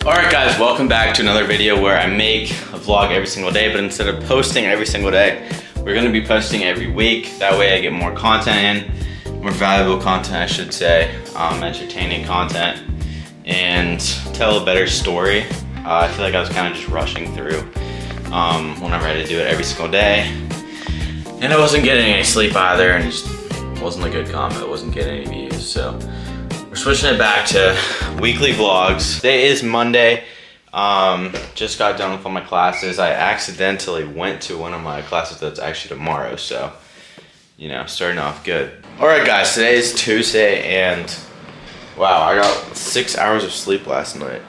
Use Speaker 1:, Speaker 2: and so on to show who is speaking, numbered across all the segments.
Speaker 1: Alright guys, welcome back to another video where I make a vlog every single day, but instead of posting every single day, we're going to be posting every week. That way I get more content in, more valuable content I should say, entertaining content, and tell a better story. I feel like I was kind of just rushing through whenever I had to do it every single day. And I wasn't getting any sleep either, and it just wasn't a good comment, wasn't getting any views, so we're switching it back to weekly vlogs. Today is Monday. Just got done with all my classes. I accidentally went to one of my classes that's actually tomorrow, so, you know, starting off good. All right, guys, today is Tuesday, and wow, I got 6 hours of sleep last night.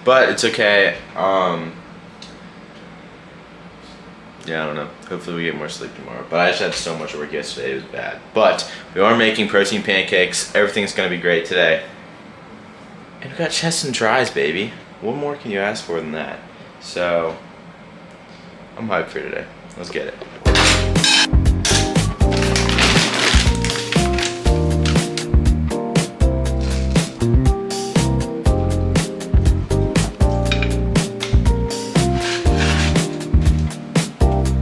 Speaker 1: But it's okay. Yeah, I don't know. Hopefully we get more sleep tomorrow. But I just had so much work yesterday, it was bad. But we are making protein pancakes. Everything's gonna be great today. And we got chest and dries, baby. What more can you ask for than that? So, I'm hyped for today. Let's get it.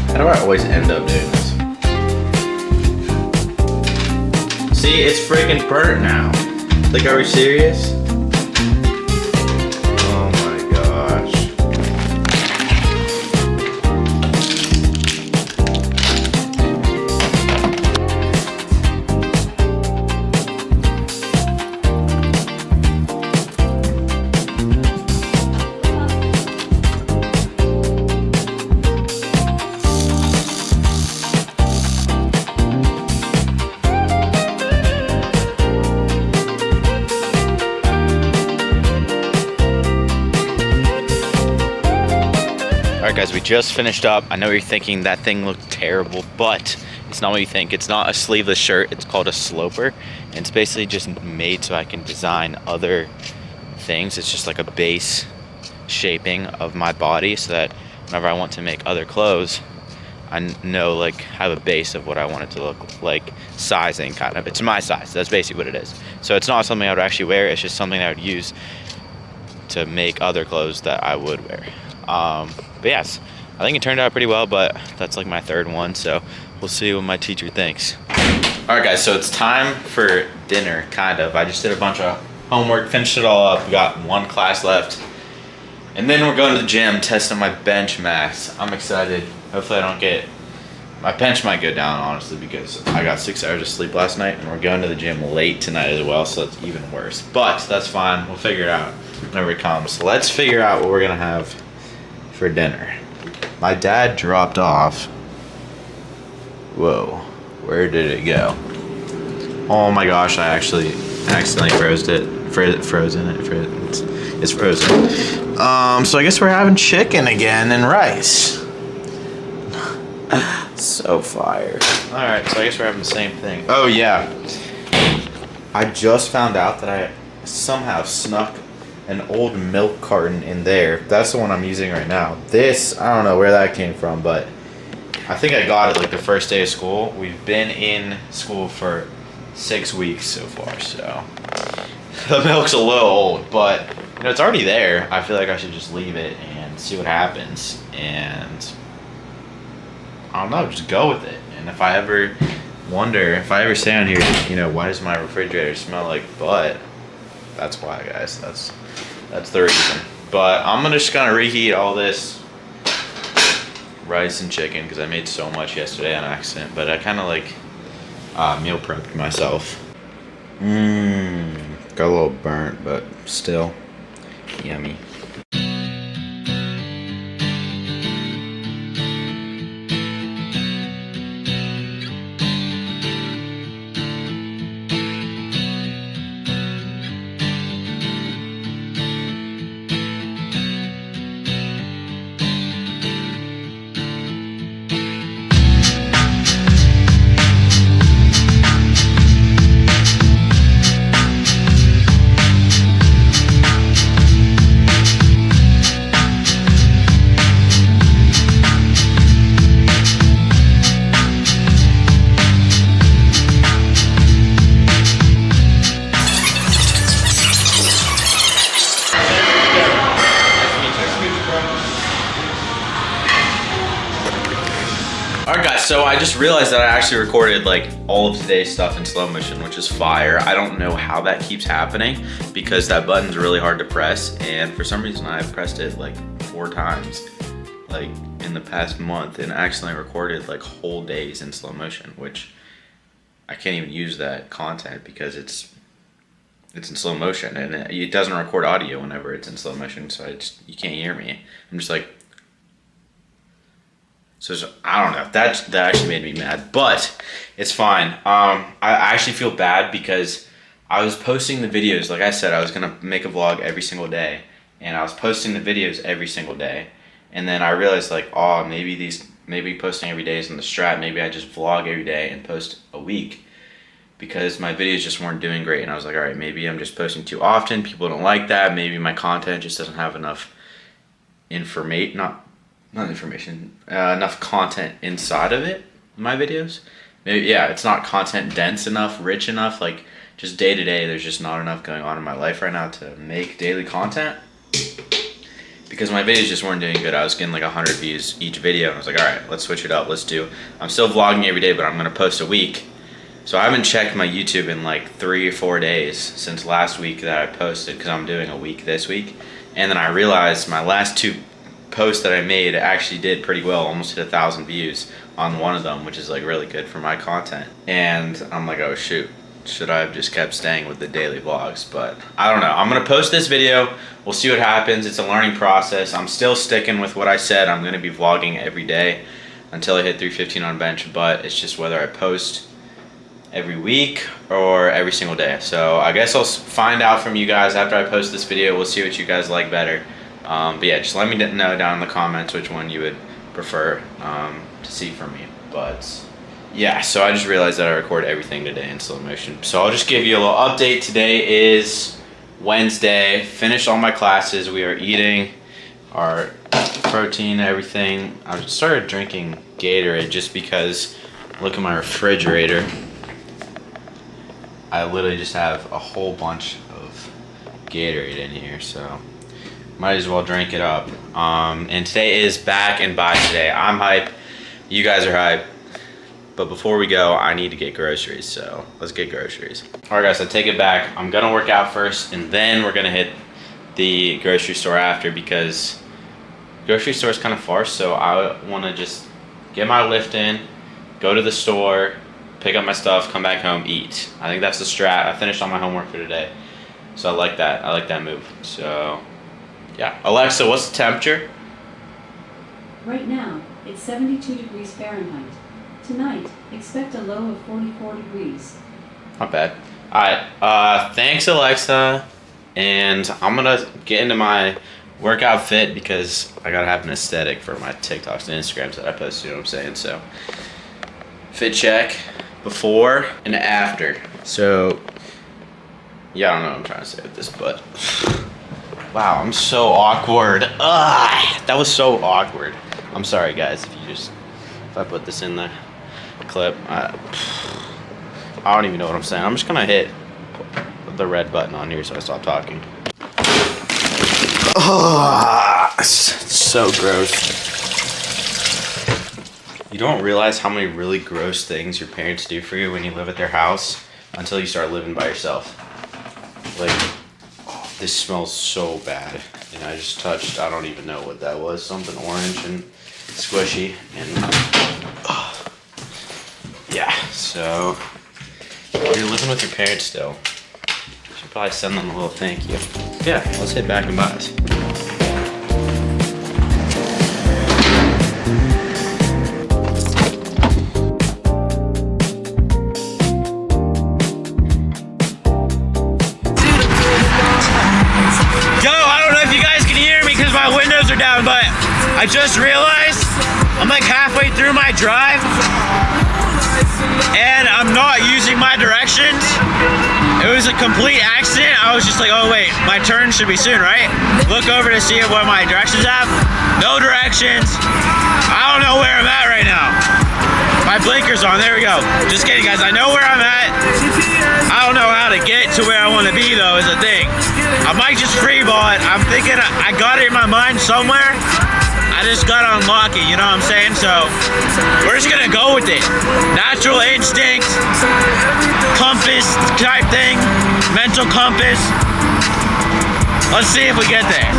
Speaker 1: How do I always end up doing this? See, it's freaking burnt now. Like, are we serious? Oh my gosh. Alright guys, we just finished up. I know you're thinking that thing looked terrible, but it's not what you think. It's not a sleeveless shirt, it's called a sloper. And it's basically just made so I can design other things. It's just like a base shaping of my body so that whenever I want to make other clothes, I know, like, have a base of what I want it to look like, sizing kind of. It's my size, that's basically what it is. So it's not something I would actually wear, it's just something I would use to make other clothes that I would wear. But yes, I think it turned out pretty well, but that's like my third one, so we'll see what my teacher thinks. Alright guys, so it's time for dinner, kind of. I just did a bunch of homework, finished it all up, we got one class left. And then we're going to the gym, testing my bench max. I'm excited. Hopefully I don't get, my bench might go down honestly because I got 6 hours of sleep last night and we're going to the gym late tonight as well, so it's even worse. But that's fine, we'll figure it out whenever it comes. So let's figure out what we're gonna have for dinner. My dad dropped off. Whoa, where did it go? Oh my gosh, I actually accidentally froze it. It's frozen. So I guess we're having chicken again and rice. So fire. Alright, so I guess we're having the same thing. Oh yeah. I just found out that I somehow snuck an old milk carton in there. That's the one I'm using right now. This, I don't know where that came from, but I think I got it like the first day of school. We've been in school for 6 weeks so far, so the milk's a little old, but you know, it's already there. I feel like I should just leave it and see what happens, and I don't know, just go with it. And if I ever wonder, if I ever say on here, you know, why does my refrigerator smell like butt? That's why, guys. That's the reason. But I'm just gonna reheat all this rice and chicken because I made so much yesterday on accident. But I kind of like meal prepped myself. Got a little burnt, but still yummy. so I just realized that I actually recorded like all of today's stuff in slow motion, which is fire. I don't know how that keeps happening because that button's really hard to press, and for some reason I pressed it like 4 times like in the past month and accidentally recorded like whole days in slow motion, which I can't even use that content because it's in slow motion and it doesn't record audio whenever it's in slow motion, so you can't hear me. I'm just like, so I don't know. That actually made me mad, but it's fine. I actually feel bad because I was posting the videos. Like I said, I was gonna make a vlog every single day, and I was posting the videos every single day. And then I realized like, oh, maybe posting every day isn't the strat. Maybe I just vlog every day and post a week because my videos just weren't doing great. And I was like, all right, maybe I'm just posting too often. People don't like that. Maybe my content just doesn't have enough enough content inside of it, my videos. Maybe, yeah, it's not content dense enough, rich enough, like just day to day, there's just not enough going on in my life right now to make daily content because my videos just weren't doing good. I was getting like 100 views each video and I was like, all right, let's switch it up. I'm still vlogging every day, but I'm gonna post a week. So I haven't checked my YouTube in like 3 or 4 days since last week that I posted because I'm doing a week this week. And then I realized my last 2 post that I made actually did pretty well, almost hit 1,000 views on one of them, which is like really good for my content. And I'm like, oh shoot, should I have just kept staying with the daily vlogs? But I don't know. I'm gonna post this video. We'll see what happens. It's a learning process. I'm still sticking with what I said. I'm gonna be vlogging every day until I hit 315 on bench, but it's just whether I post every week or every single day. So I guess I'll find out from you guys after I post this video. We'll see what you guys like better. But yeah, just let me know down in the comments which one you would prefer to see from me. But yeah, so I just realized that I record everything today in slow motion. So I'll just give you a little update. Today is Wednesday. Finished all my classes. We are eating our protein, everything. I started drinking Gatorade just because, look at my refrigerator. I literally just have a whole bunch of Gatorade in here, so might as well drink it up. And today is back and buy today. I'm hype. You guys are hype. But before we go, I need to get groceries, so let's get groceries. All right, guys, I take it back. I'm gonna work out first, and then we're gonna hit the grocery store after because grocery store is kind of far, so I wanna just get my lift in, go to the store, pick up my stuff, come back home, eat. I think that's the strat. I finished all my homework for today, so I like that. I like that move. So yeah, Alexa, what's the temperature?
Speaker 2: Right now, it's 72 degrees Fahrenheit. Tonight, expect a low of 44 degrees.
Speaker 1: Not bad. Alright, thanks Alexa. And I'm gonna get into my workout fit because I gotta have an aesthetic for my TikToks and Instagrams that I post, you know what I'm saying? So, fit check, before and after. So, yeah, I don't know what I'm trying to say with this, but wow, I'm so awkward. That was so awkward. I'm sorry guys if I put this in the clip. I don't even know what I'm saying. I'm just gonna hit the red button on here so I stop talking. It's so gross. You don't realize how many really gross things your parents do for you when you live at their house until you start living by yourself. Like, oh, this smells so bad. And I just touched, I don't even know what that was, something orange and squishy. And yeah, so if you're living with your parents still, you should probably send them a little thank you. Yeah, let's hit back and buys. Down, but I just realized I'm like halfway through my drive and I'm not using my directions. It was a complete accident. I was just like, oh wait, my turn should be soon, right? Look over to see what my directions have. No directions. I don't know where I'm at right now. My blinker's on, there we go. Just kidding guys, I know where I'm at. I don't know how to get to where I want to be though, is the thing. I might just freeball it. I'm thinking I got it in my mind somewhere. I just gotta unlock it, you know what I'm saying? So we're just gonna go with it. Natural instinct, compass type thing, mental compass. Let's see if we get there.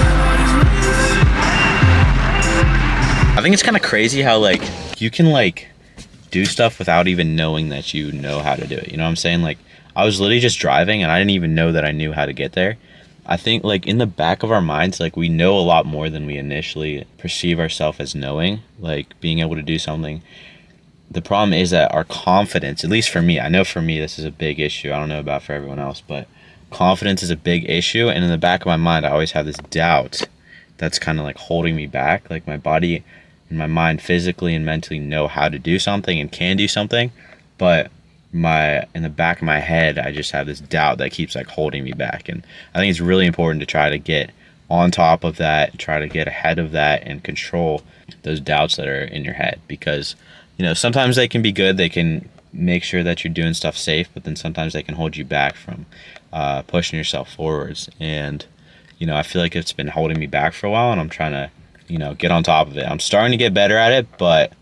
Speaker 1: I think it's kind of crazy how like you can like do stuff without even knowing that you know how to do it. You know what I'm saying? Like I was literally just driving and I didn't even know that I knew how to get there. I think like in the back of our minds, like we know a lot more than we initially perceive ourselves as knowing, like being able to do something. The problem is that our confidence, at least for me, I know for me this is a big issue. I don't know about for everyone else, but confidence is a big issue. And in the back of my mind, I always have this doubt that's kind of like holding me back. Like my body and my mind physically and mentally know how to do something and can do something, but in the back of my head, I just have this doubt that keeps like holding me back. And I think it's really important to try to get on top of that, try to get ahead of that and control those doubts that are in your head, because you know sometimes they can be good, they can make sure that you're doing stuff safe, but then sometimes they can hold you back from pushing yourself forwards. And you know I feel like it's been holding me back for a while, and I'm trying to get on top of it. I'm starting to get better at it, but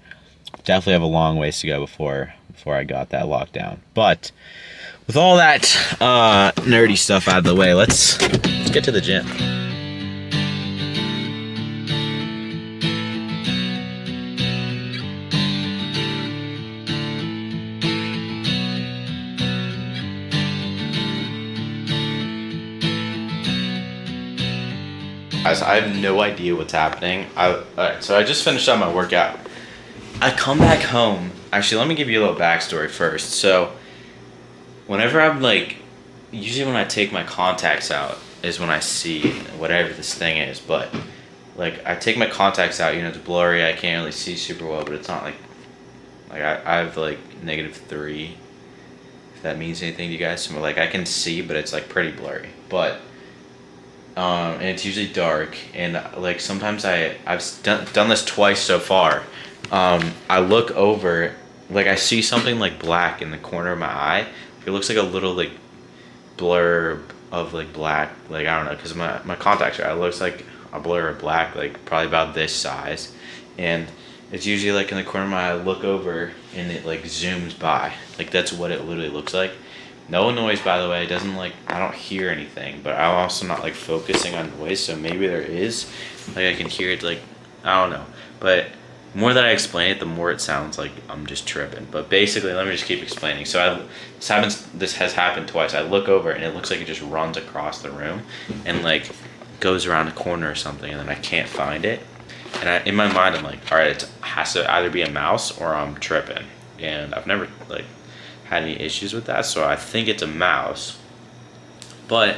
Speaker 1: definitely have a long ways to go before I got that locked down. But with all that nerdy stuff out of the way, let's get to the gym. Guys, I have no idea what's happening. Alright, so I just finished up my workout. I come back home. Actually, let me give you a little backstory first. So, whenever I'm like, usually when I take my contacts out is when I see whatever this thing is. But, like, I take my contacts out, it's blurry. I can't really see super well, but it's not like I have like -3. If that means anything to you guys. So, like, I can see, but it's like pretty blurry. But, and it's usually dark. And, like, sometimes I've done this twice so far. I look over, like I see something like black in the corner of my eye. It looks like a little like blur of like black, like I don't know, because my contacts are, it looks like a blur of black, like probably about this size. And it's usually like in the corner of my eye. I look over and it like zooms by. Like that's what it literally looks like. No noise, by the way. It doesn't like, I don't hear anything, but I'm also not like focusing on noise, so maybe there is, like I can hear it, like I don't know. But the more that I explain it, the more it sounds like I'm just tripping. But basically, let me just keep explaining. So this has happened twice. I look over and it looks like it just runs across the room and like goes around a corner or something, and then I can't find it. And in my mind, I'm like, all right, it has to either be a mouse or I'm tripping. And I've never like had any issues with that, so I think it's a mouse. But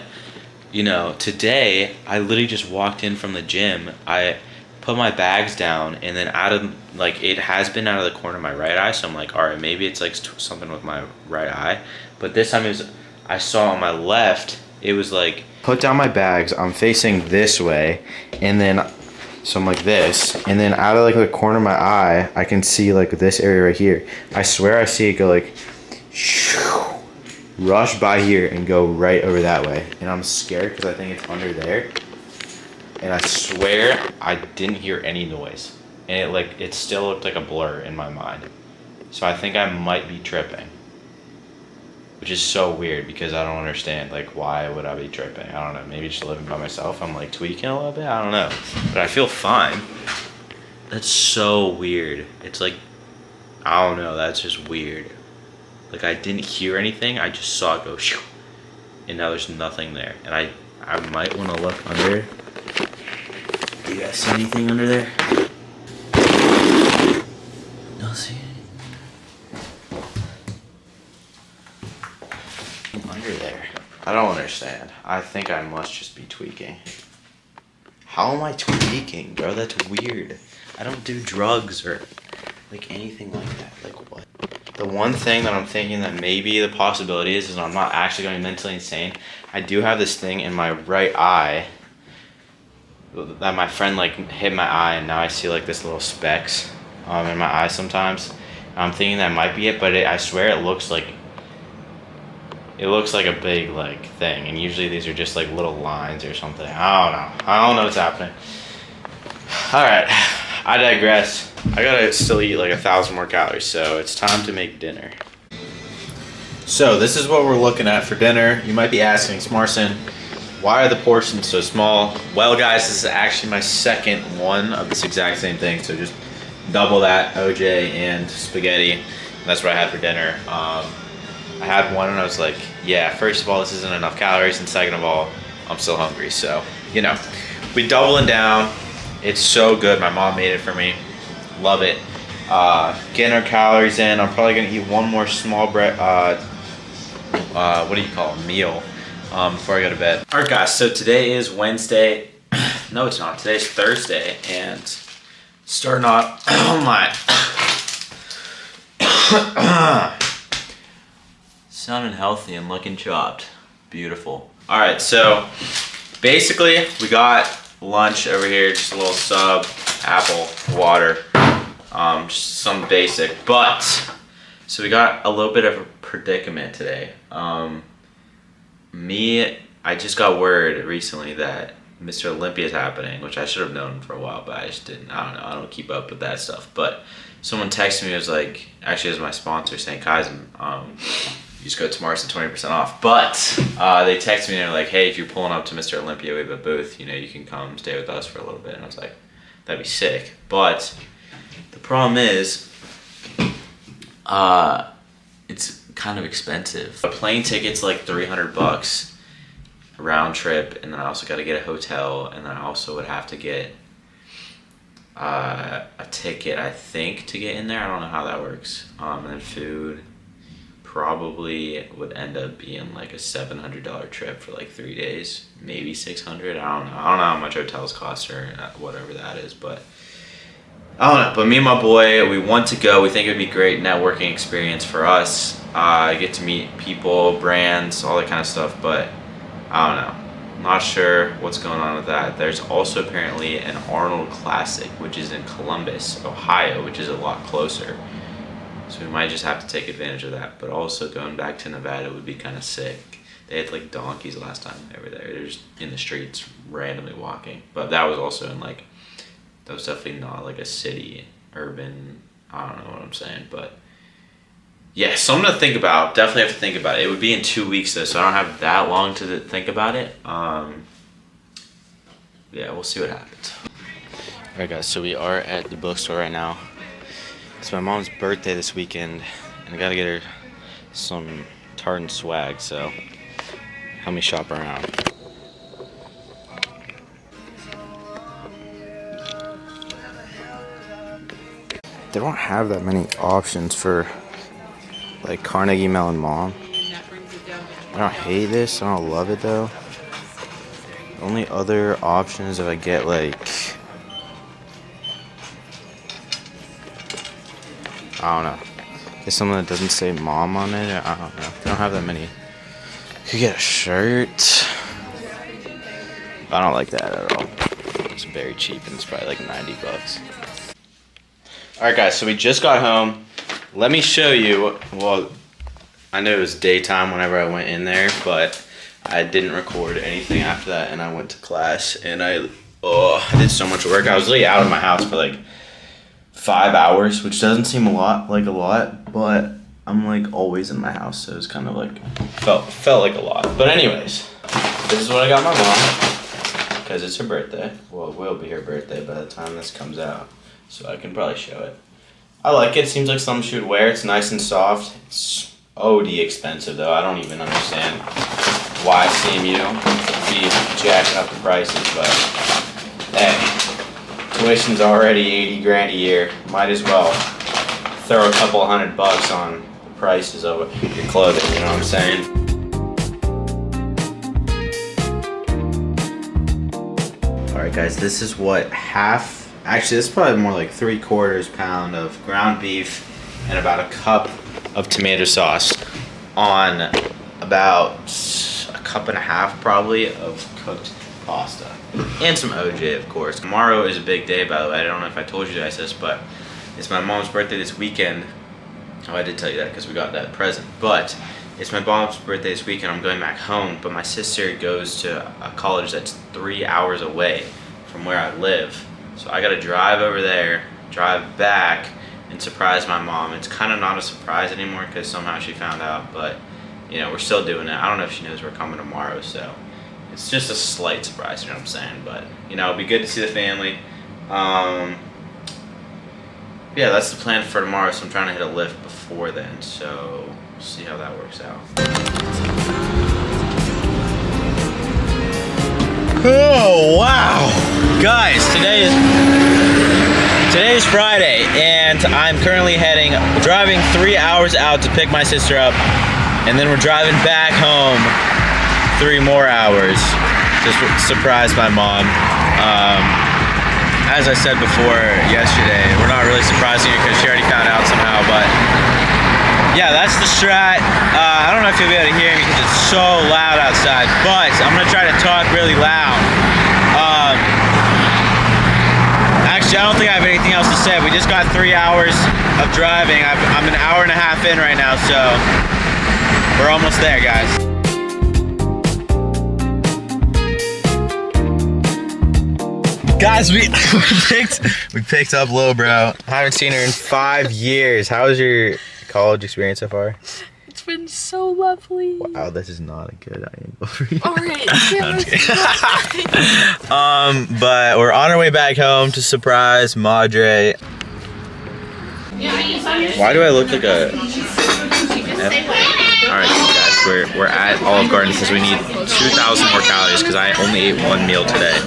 Speaker 1: today I literally just walked in from the gym. I put my bags down, and then it has been out of the corner of my right eye, so I'm like, all right, maybe it's like something with my right eye. But this time I saw on my left, it was like, put down my bags, I'm facing this way, and then so I'm like this, and then out of like the corner of my eye, I can see like this area right here. I swear I see it go like rush by here and go right over that way, and I'm scared because I think it's under there. And I swear I didn't hear any noise. And it still looked like a blur in my mind. So I think I might be tripping. Which is so weird because I don't understand, like, why would I be tripping? I don't know, maybe just living by myself, I'm like tweaking a little bit, I don't know. But I feel fine. That's so weird. It's like, I don't know, that's just weird. Like I didn't hear anything, I just saw it go shoo. And now there's nothing there. And I might want to look under. Do you guys see anything under there? Don't see anything under there. I don't understand. I think I must just be tweaking. How am I tweaking, bro? That's weird. I don't do drugs or like anything like that. Like what? The one thing that I'm thinking that maybe the possibility is I'm not actually going mentally insane. I do have this thing in my right eye that my friend like hit my eye, and now I see like this little specks in my eye sometimes. I'm thinking that might be it, but I swear it looks like a big like thing, and usually these are just like little lines or something. I don't know what's happening. All right, I digress. I gotta still eat like 1,000 more calories, so it's time to make dinner. So this is what we're looking at for dinner. You might be asking, Smarsen, why are the portions so small? Well, guys, this is actually my second one of this exact same thing. So just double that, OJ and spaghetti. And that's what I had for dinner. I had one and I was like, yeah, first of all, this isn't enough calories. And second of all, I'm still hungry. So, you know, we doubling down. It's so good. My mom made it for me. Love it. Getting our calories in. I'm probably gonna eat one more small bread, what do you call it, meal before I go to bed. All right, guys, so today is Wednesday. No, it's not. Today's Thursday, and starting off, oh my. Sounding healthy and looking chopped. Beautiful. All right, so basically we got lunch over here, just a little sub, apple, water, just some basic, but so we got a little bit of a predicament today. I just got word recently that Mr. Olympia is happening, which I should have known for a while, but I just didn't. I don't know. I don't keep up with that stuff. But someone texted me, it was like, actually, it was my sponsor, St. Kaizen. Use code Smarsen 20% off. But they texted me and they're like, hey, if you're pulling up to Mr. Olympia, we have a booth. You know, you can come stay with us for a little bit. And I was like, that'd be sick. But the problem is, it's kind of expensive. A plane ticket's like $300 round trip, and then I also got to get a hotel, and then I also would have to get a ticket, I think, to get in there. I don't know how that works. And then food probably would end up being like a $700 trip for like 3 days, maybe 600. I don't know. I don't know how much hotels cost or whatever that is, but I don't know. But me and my boy, we want to go. We think it would be a great networking experience for us. Get to meet people, brands, all that kind of stuff, but I don't know. Not sure what's going on with that. There's also apparently an Arnold Classic, which is in Columbus, Ohio, which is a lot closer. So we might just have to take advantage of that. But also going back to Nevada would be kind of sick. They had like donkeys last time they were there. They're just in the streets randomly walking. But that was also in like, that was definitely not like a city, urban, I don't know what I'm saying, but yeah, something to think about. Definitely have to think about it. It would be in 2 weeks though, so I don't have that long to think about it. Yeah, we'll see what happens. All right, guys, so we are at the bookstore right now. It's my mom's birthday this weekend, and I gotta get her some tartan swag, so help me shop around. They don't have that many options for like Carnegie Mellon Mom. I don't hate this. I don't love it though. The only other options if I get like, I don't know, get something that doesn't say mom on it. I don't know. They don't have that many. You could get a shirt. I don't like that at all. It's very cheap and it's probably like $90. Alright guys, so we just got home. Let me show you, well, I know it was daytime whenever I went in there, but I didn't record anything after that, and I went to class, and I did so much work. I was really out of my house for like 5 hours, which doesn't seem a lot, but I'm like always in my house, so it's kind of like, felt like a lot. But anyways, this is what I got my mom, because it's her birthday. Well, it will be her birthday by the time this comes out, so I can probably show it. I like it. It seems like something she would wear. It's nice and soft. It's OD expensive though. I don't even understand why CMU be jacking up the prices, but hey, tuition's already 80 grand a year. Might as well throw a couple $100 on the prices of your clothing, you know what I'm saying? Alright guys, this is what actually this is probably more like 3/4 pound of ground beef and about a cup of tomato sauce on about a cup and a half probably of cooked pasta. And some OJ, of course. Tomorrow is a big day, by the way. I don't know if I told you guys this, but it's my mom's birthday this weekend. Oh, I did tell you that because we got that present. But it's my mom's birthday this weekend. I'm going back home, but my sister goes to a college that's 3 hours away from where I live. So I gotta drive over there, drive back, and surprise my mom. It's kind of not a surprise anymore because somehow she found out, but you know, we're still doing it. I don't know if she knows we're coming tomorrow, so it's just a slight surprise, you know what I'm saying? But you know, it'll be good to see the family. Yeah, that's the plan for tomorrow, so I'm trying to hit a lift before then, so we'll see how that works out. Oh, wow. Guys, today is Friday, and I'm currently driving 3 hours out to pick my sister up, and then we're driving back home 3 more hours to surprise my mom. As I said before yesterday, we're not really surprising her because she already found out somehow, but yeah, that's the strat. I don't know if you'll be able to hear me because it's so loud outside, but I'm gonna try to talk really loud. Actually, I don't think I have anything else to say. We just got 3 hours of driving. I'm an hour and a half in right now, so we're almost there, guys. Guys, we picked up Lil Bro. I haven't seen her in 5 years. How was your college experience so far?
Speaker 3: It's been so lovely.
Speaker 1: Wow, this is not a good angle for you.
Speaker 3: Alright,
Speaker 1: but we're on our way back home to surprise Madre. Why do I look like a Alright guys, we're at Olive Garden because we need 2,000 more calories because I only ate 1 meal today.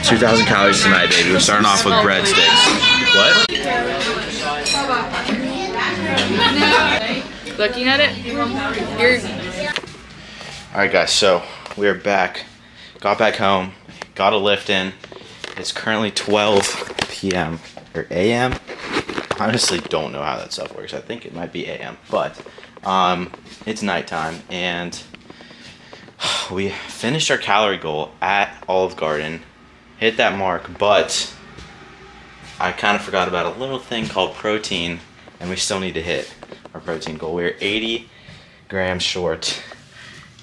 Speaker 1: 2,000 calories tonight, baby. We're starting off with breadsticks. What?
Speaker 3: Looking at it, you're...
Speaker 1: Alright guys, so we're back. Got back home, got a lift in. It's currently 12 p.m. or a.m. Honestly don't know how that stuff works. I think it might be a.m. But it's nighttime and we finished our calorie goal at Olive Garden. Hit that mark, but I kind of forgot about a little thing called protein, and we still need to hit our protein goal. We're 80 grams short.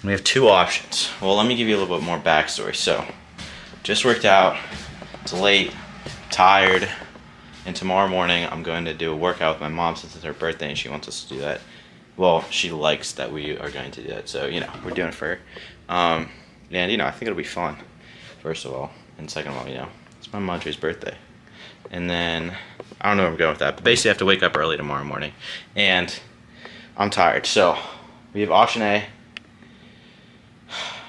Speaker 1: We have 2 options. Well, let me give you a little bit more backstory. So, just worked out. It's late, tired, and tomorrow morning I'm going to do a workout with my mom since it's her birthday and she wants us to do that. Well, she likes that we are going to do that, so you know, we're doing it for her. And you know, I think it'll be fun, first of all. And second of all, you know, it's my Madre's birthday. And then, I don't know where I'm going with that, but basically I have to wake up early tomorrow morning. And I'm tired, so we have option A,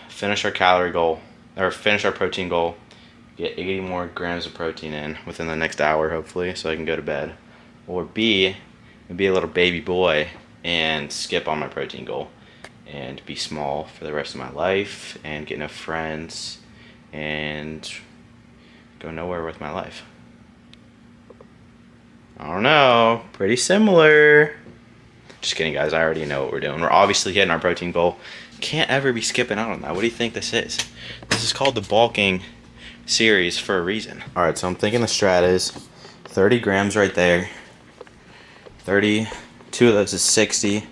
Speaker 1: finish our calorie goal, or finish our protein goal, get 80 more grams of protein in within the next hour, hopefully, so I can go to bed. Or B, be a little baby boy and skip on my protein goal and be small for the rest of my life and get no friends and go nowhere with my life. I don't know, pretty similar. Just kidding guys, I already know what we're doing. We're obviously hitting our protein goal. Can't ever be skipping out on that. What do you think this is? This is called the bulking series for a reason. Alright, so I'm thinking the strat is 30 grams right there. 30, 2 of those is 60,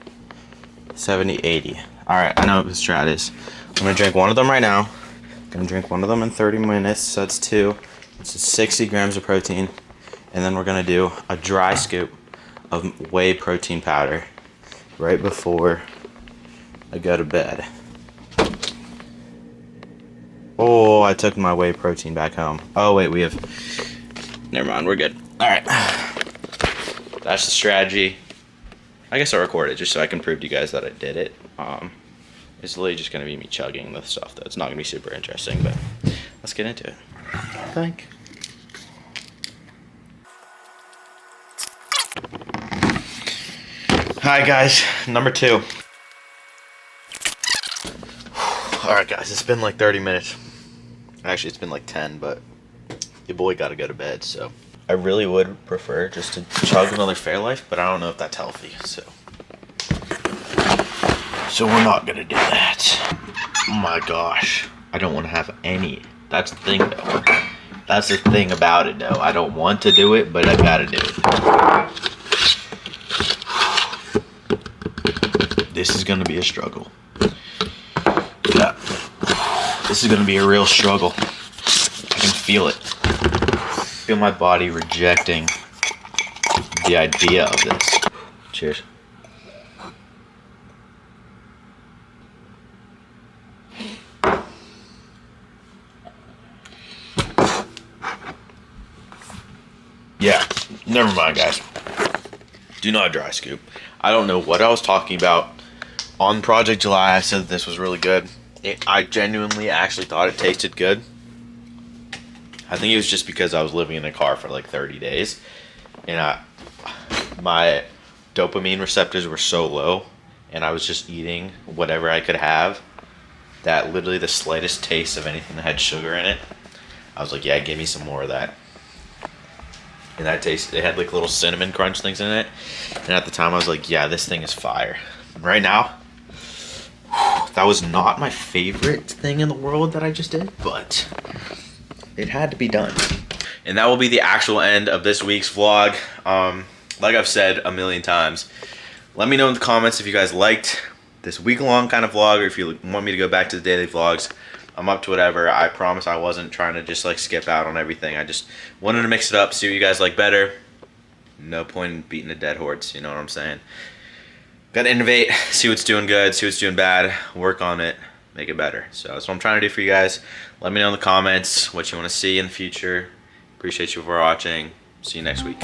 Speaker 1: 70, 80. Alright, I know what the strat is. I'm gonna drink one of them right now. I'm gonna drink one of them in 30 minutes, so that's 2. It's 60 grams of protein. And then we're gonna do a dry scoop of whey protein powder right before I go to bed. Oh, I took my whey protein back home. Oh wait, never mind, we're good. Alright. That's the strategy. I guess I'll record it just so I can prove to you guys that I did it. It's literally just gonna be me chugging the stuff though. It's not gonna be super interesting, but let's get into it. Thank. Hi guys, number 2. Alright guys, it's been like 30 minutes. Actually, it's been like 10, but your boy gotta go to bed, so. I really would prefer just to chug another Fairlife, but I don't know if that's healthy, so. So we're not gonna do that. Oh my gosh. I don't want to have any. That's the thing though. That's the thing about it though. I don't want to do it, but I gotta do it. This is gonna be a struggle. Yeah. This is gonna be a real struggle. I can feel it. feel my body rejecting the idea of this. Cheers. Yeah, never mind, guys. Do not dry scoop. I don't know what I was talking about. On Project July, I said that this was really good. I genuinely actually thought it tasted good. I think it was just because I was living in a car for like 30 days. And my dopamine receptors were so low. And I was just eating whatever I could have. That literally the slightest taste of anything that had sugar in it, I was like, yeah, give me some more of that. And that taste, it had like little cinnamon crunch things in it. And at the time I was like, yeah, this thing is fire. And right now, that was not my favorite thing in the world that I just did, but it had to be done. And that will be the actual end of this week's vlog. Like I've said a million times, let me know in the comments if you guys liked this week-long kind of vlog, or if you want me to go back to the daily vlogs. I'm up to whatever. I promise I wasn't trying to just like skip out on everything. I just wanted to mix it up, see what you guys like better. No point in beating a dead horse, you know what I'm saying? Gotta innovate, see what's doing good, see what's doing bad, work on it, make it better. So that's what I'm trying to do for you guys. Let me know in the comments what you want to see in the future. Appreciate you for watching. See you next week.